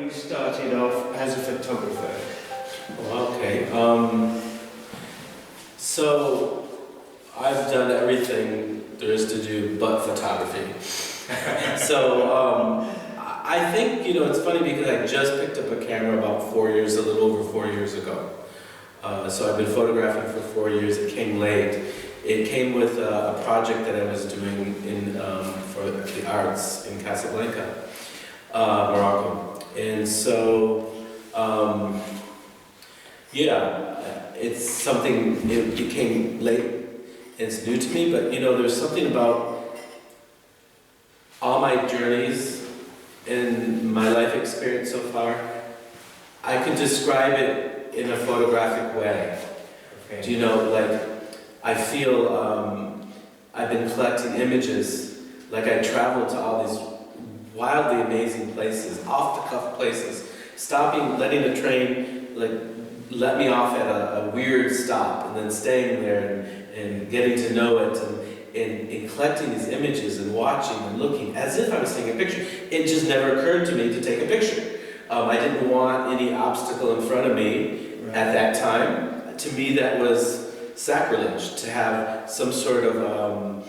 you started off as a photographer? Okay. So I've done everything there is to do but photography. So I think, it's funny because I just picked up a camera about a little over 4 years ago. So I've been photographing for 4 years. It came late. It came with a project that I was doing for the arts in Casablanca, Morocco. And so, it's something, it became late. It's new to me, but there's something about all my journeys and my life experience so far. I could describe it in a photographic way. Okay. I feel I've been collecting images, like I traveled to all these wildly amazing places, off-the-cuff places, stopping, letting the train let me off at a weird stop, and then staying there and getting to know it, and collecting these images and watching and looking as if I was taking a picture. It just never occurred to me to take a picture. I didn't want any obstacle in front of me at that time. To me, that was sacrilege, to have some sort of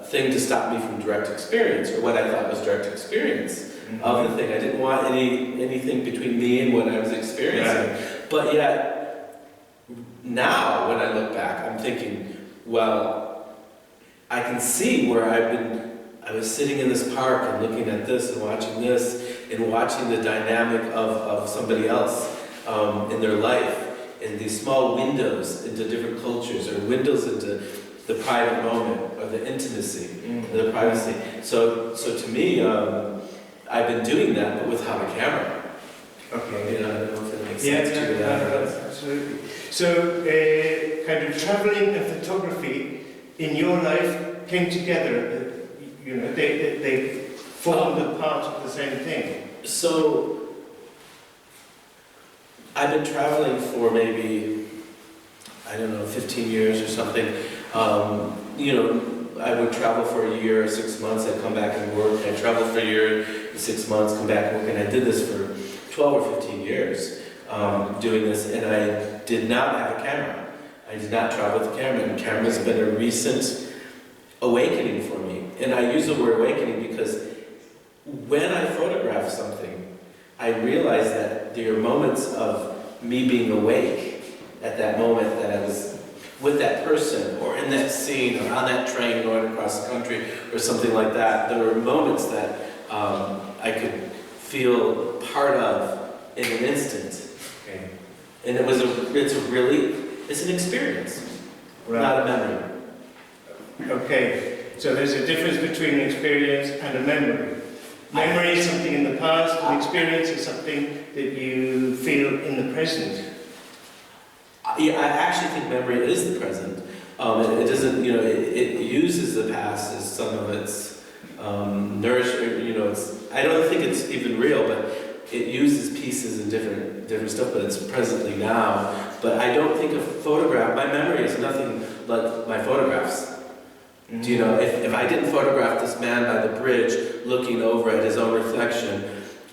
thing to stop me from direct experience, or what I thought was direct experience of the thing. I didn't want anything between me and what I was experiencing. Right. But yet, now when I look back, I'm thinking, well, I can see where I was sitting in this park and looking at this and watching the dynamic of somebody else in their life, in these small windows into different cultures, or windows into the private moment, or the intimacy, or the privacy. So to me, I've been doing that, but without a camera. Okay. I don't know if it makes sense to you. Absolutely. So, kind of traveling and photography in your life came together. They formed a part of the same thing. So, I've been traveling for maybe, 15 years or something. I would travel for a year or 6 months, I'd come back and work. I'd travel for a year, 6 months, come back and work. And I did this for 12 or 15 years, doing this, and I did not have a camera. I did not travel with a camera, and camera's been a recent awakening for me. And I use the word awakening because when I photograph something, I realize that there are moments of me being awake at that moment that I was with that person, or in that scene, or on that train going across the country, or something like that. There were moments that I could feel part of in an instant. Okay. And it's an experience, not a memory. Okay, so there's a difference between an experience and a memory. Memory is something in the past, and experience is something that you feel in the present. Yeah, I actually think memory is the present. It doesn't, it uses the past as some of its nourishment. I don't think it's even real, but it uses pieces and different stuff, but it's presently now. But I don't think a photograph, my memory is nothing like my photographs. Do you know, if I didn't photograph this man by the bridge looking over at his own reflection,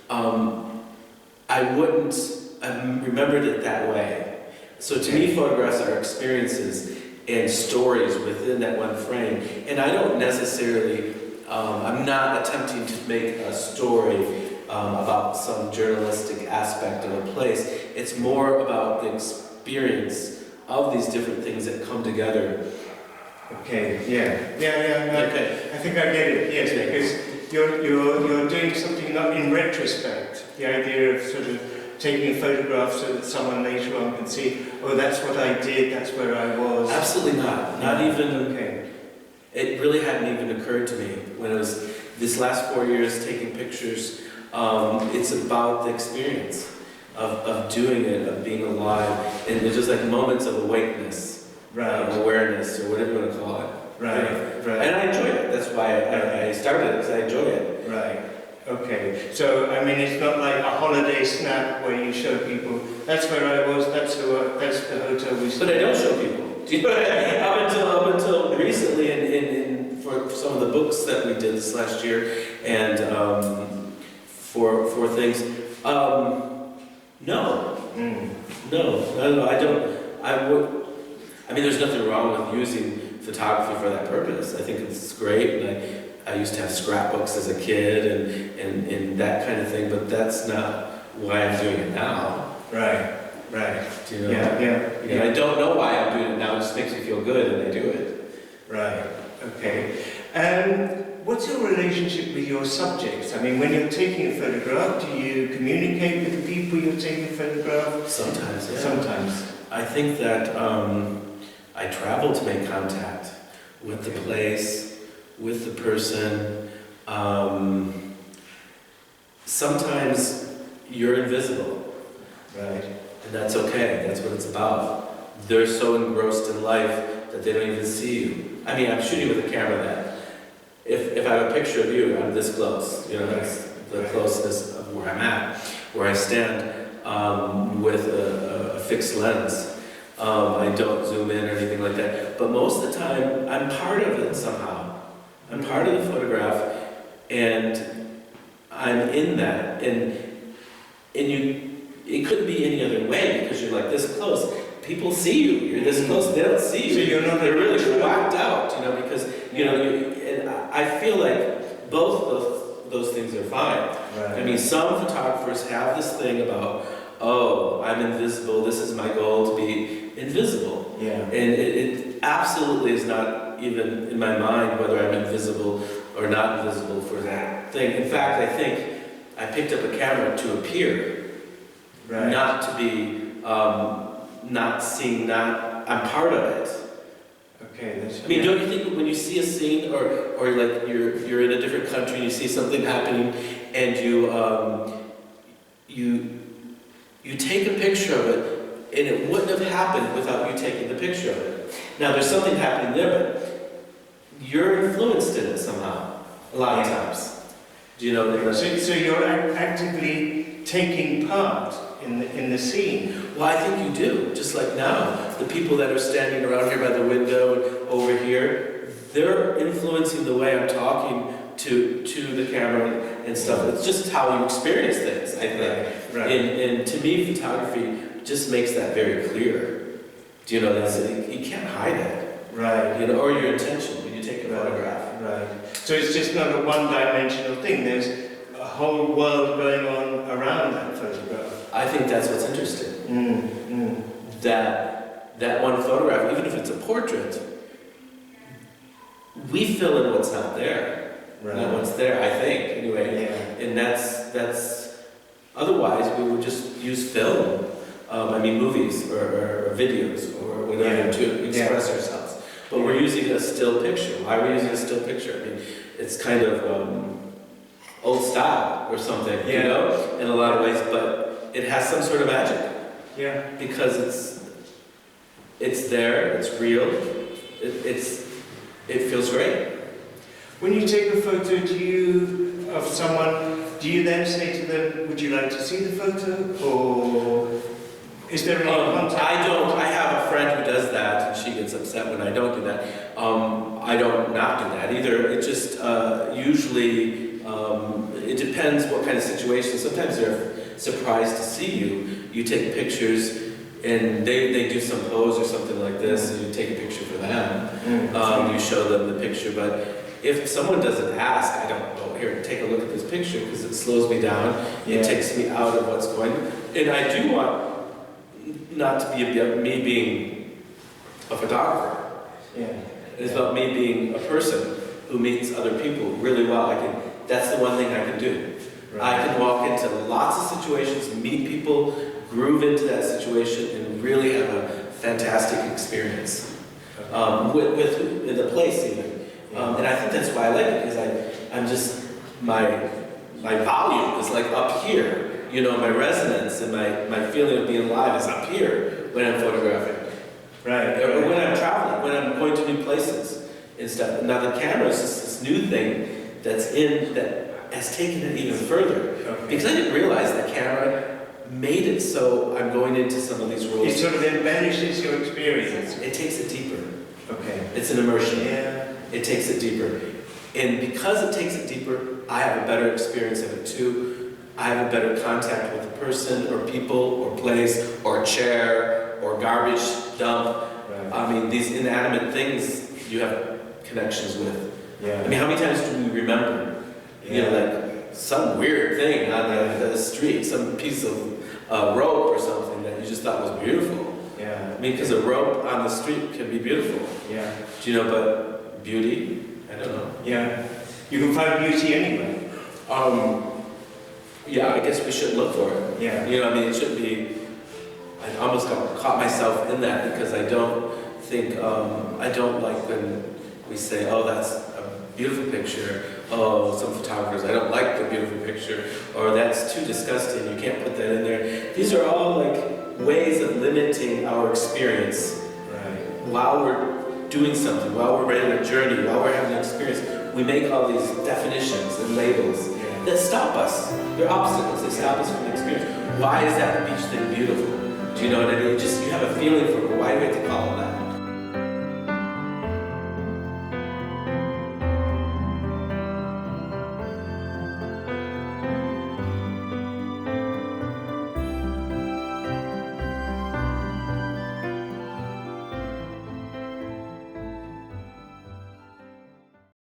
I wouldn't have remembered it that way. So to me, photographs are experiences and stories within that one frame. And I don't necessarily, I'm not attempting to make a story about some journalistic aspect of a place. It's more about the experience of these different things that come together. Okay, no, Okay. I think I get it, yes, because you're doing something not in retrospect, the idea of sort of taking a photograph so that someone later on can see, oh, that's what I did, that's where I was. Absolutely not. Not even, okay. It really hadn't even occurred to me when it was this last 4 years taking pictures. It's about the experience of doing it, of being alive, and there's just like moments of awakeness, awareness, or whatever you want to call it. Right. And I enjoy it. That's why I started it, because I enjoy it. Right. Okay. So, I mean, it's not like a holiday snap where you show people, that's where I was, that's the hotel we stayed. But I don't show people. Do you know what I mean? Up until recently, for some of the books that we did this last year, and for things, No. Mm. No, I don't. I mean, there's nothing wrong with using photography for that purpose. I think it's great, and I used to have scrapbooks as a kid and that kind of thing, but that's not why I'm doing it now. Right. Do you know? Yeah. I don't know why I'm doing it now, it just makes me feel good, and I do it. Right. Okay. What's your relationship with your subjects? I mean, when you're taking a photograph, do you communicate with the people you're taking a photograph? Sometimes, yeah. Sometimes. I think that I travel to make contact with the place, with the person. Sometimes you're invisible. Right. And that's okay, that's what it's about. They're so engrossed in life that they don't even see you. I mean, I'm shooting with a camera that if I have a picture of you, I'm this close. You know, that's the closeness of where I'm at, where I stand with a fixed lens. I don't zoom in or anything like that. But most of the time, I'm part of it somehow. I'm part of the photograph, and I'm in that. And it couldn't be any other way because you're like this close. People see you. You're this close. They don't see you. So you're not. They're really whacked out, you know, because and I feel like both those things are fine. Right. I mean, some photographers have this thing about, oh, I'm invisible. This is my goal, to be invisible. Yeah. And it absolutely is not even in my mind whether I'm invisible or not invisible for that thing. In fact, I think I picked up a camera to appear, Right. not to be. Not seeing, I'm part of it. Okay, that's. I mean, don't you think when you see a scene, or like you're in a different country and you see something happening, and you take a picture of it, and it wouldn't have happened without you taking the picture of it. Now, there's something happening there, but you're influenced in it somehow. A lot of times. Do you know? So you're actively taking part in the scene. Well, I think you do. Just like now, the people that are standing around here by the window and over here, they're influencing the way I'm talking to the camera and stuff. It's just how you experience things, I think. Right. And to me, photography just makes that very clear. Do you know, you can't hide it. Right. You know, or your intention when you take a photograph. Right. So it's just not a one-dimensional thing. There's a whole world going on around that photograph. I think that's what's interesting. That one photograph, even if it's a portrait, we fill in what's not there. Right. Not what's there, I think, anyway. Yeah. And that's otherwise we would just use film. Movies or videos or whatever to express ourselves. But we're using a still picture. Why are we using a still picture? I mean, it's kind of old style or something, you know, in a lot of ways, but it has some sort of magic. Yeah. Because it's there, it's real, it feels great. When you take a photo of someone, do you then say to them, would you like to see the photo? Or is there any contact? I don't. I have a friend who does that, and she gets upset when I don't do that. I don't not do that either. It just usually it depends what kind of situation. Sometimes they're surprised to see you. You take pictures, and they do some pose or something like this, and you take a picture for them. You show them the picture, but if someone doesn't ask, I don't go here take a look at this picture because it slows me down. It takes me out of what's going on. And I do want not to be about me being a photographer. It's about me being a person who meets other people really well. That's the one thing I can do. Right. I can walk into lots of situations, meet people, groove into that situation, and really have a fantastic experience with the place even. And I think that's why I like it, because I'm just, my volume is like up here. You know, my resonance and my feeling of being alive is up here when I'm photographing. Right. Or when I'm traveling, when I'm going to new places and stuff. Now the camera is just this new thing that has taken it even further. Okay. Because I didn't realize the camera made it so I'm going into some of these worlds. It sort of embellishes your experience. It takes it deeper. Okay. It's an immersion. Yeah. It takes it deeper. And because it takes it deeper, I have a better experience of it too. I have a better contact with a person or people or place or chair or garbage dump. Right. I mean, these inanimate things you have connections with. Yeah. I mean, how many times do we remember, you know, like some weird thing on the street, some piece of rope or something that you just thought was beautiful? Yeah. I mean, because a rope on the street can be beautiful. Yeah. Do you know, but beauty, I don't know. Yeah. You can find beauty anywhere. Yeah, I guess we should look for it. Yeah. You know, I mean, it shouldn't be, I almost got caught myself in that because I don't think, I don't like when we say, oh, that's a beautiful picture. Oh, some photographers, I don't like the beautiful picture. Or that's too disgusting, you can't put that in there. These are all like ways of limiting our experience. Right. While we're doing something, while we're in a journey, while we're having an experience, we make all these definitions and labels that stop us. They're obstacles, they stop us from the experience. Why is that beach thing beautiful? Do you know what I mean? Just, you have a feeling for it, but why do we have to call it that?